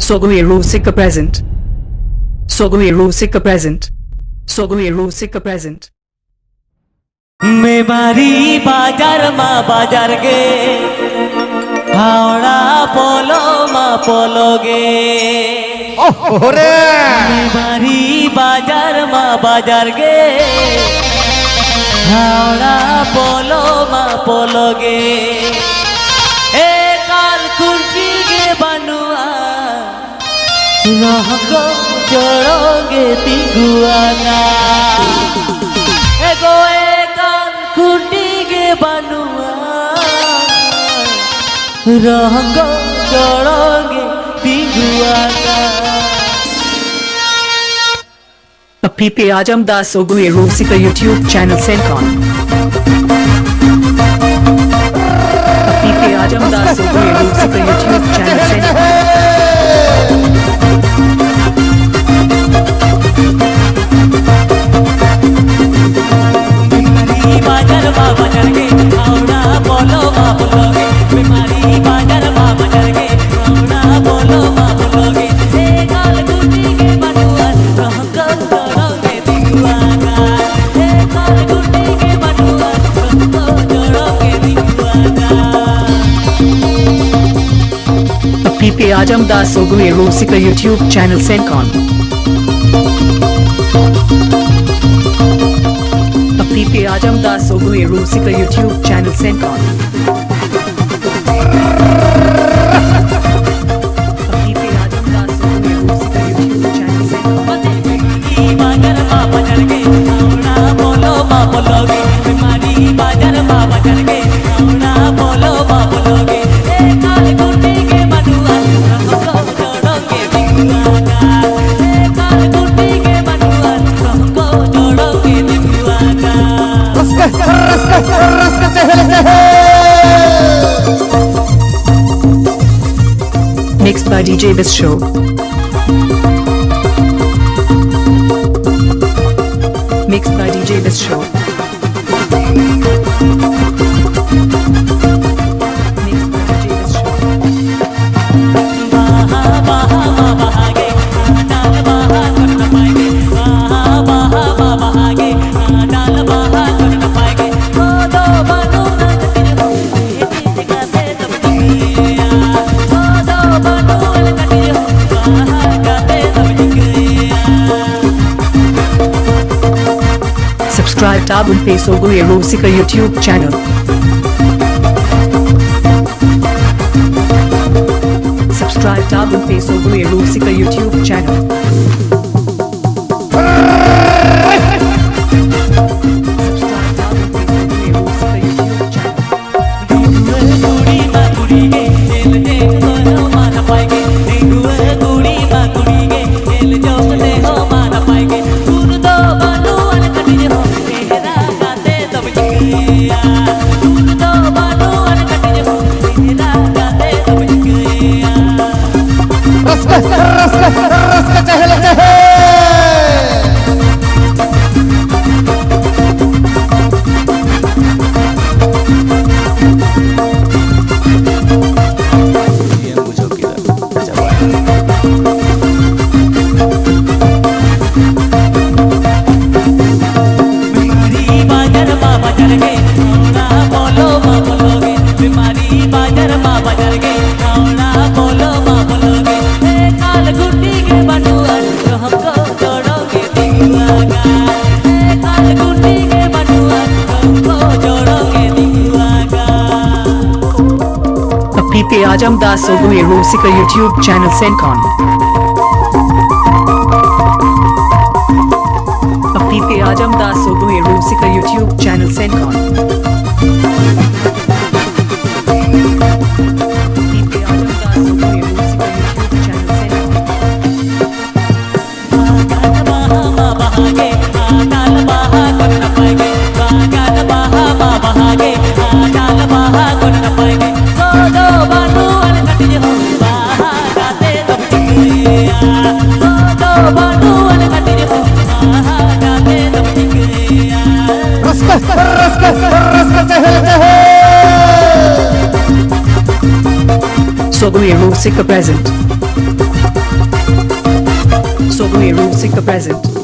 Sogai Rusika present. Sogai Rusika present. Sogai Rusika present. Memari बाजार मा बाजार गे हावड़ा पोलो मा पोलो गे ओरे मेमारी बाजार मा बाजार गे हावड़ा पोलो मा पोलो गे ए काल कुंटी गे बनुआ रहको जोड़ोगे तिगुआना ए गोए कुंडी के बनुआ रहको जोड़ोगे तिगुआना PP Ajamdas Sogai Rusika YouTube channel Sencon. PP Ajamdas Sogai Rusika YouTube channel Sencon. बाजार बाजार के हावड़ा बोलो मा बोलोगे बीमारी बाजार बाजार के हावड़ा बोलो मा बोलोगे ए काल गुटी के बनुआ रहको जोड़ोगे तिगुआना ए काल गुटी के बनुआ रहको जोड़ोगे तिगुआना PP Ajamdas Sogai Rusika YouTube channel Sencon. PP Ajamdas Sogai Rusika YouTube channel Sencon. PP Ajamdas Sogai Rusika YouTube channel Sencon. बाजार बाजार के हावड़ा बोलो मा बोलोगे बीमारी बाजार बाजार के हावड़ा बोलो मा बोलोगे ए काल गुटी के बनुआ रहको जोड़ोगे तिगुआना ए काल गुटी के बनुआ रहको जोड़ोगे तिगुआना रस्का चहल Mixed by DJ This Show. Mixed by DJ This Show. Mixed by DJ This Show. बाहा बाहा बहागे डाल बाहा कर न पाएंगे बाहा बाहा बहागे डाल बाहा कर न पाएंगे ओ दो बानू ना कटिर हो ये गाते तब दिखिया ओ दो बानू ना कटिर हो बाहा गाते तब दिखिया Subscribe to our Sogai Rusika YouTube channel. Subscribe to our Sogai Rusika YouTube channel. Ruska चहल बीमारी बाजार बाजार के हावड़ा बोलो मा बोलोगे ए काल गुटी के बनुआ रहको जोड़ोगे तिगुआना ए काल गुटी के बनुआ रहको जोड़ोगे तिगुआना PP Ajamdas Sogai Rusika YouTube channel Sencon. PP Ajamdas Sogai Rusika YouTube channel Sencon. PP Ajamdas Sogai Rusika YouTube channel Sencon. बहागे डाल बाहा कर न पाएंगे बागान बाहा बहागे डाल बाहा कर न पाएंगे दो दो बानू अन कटिज हो बाहा गाते तब दिखिया दो दो बानू अन कटिज हो बाहा गाते तब दिखिया रस्का चहल Sogai Rusika present. Sogai Rusika present.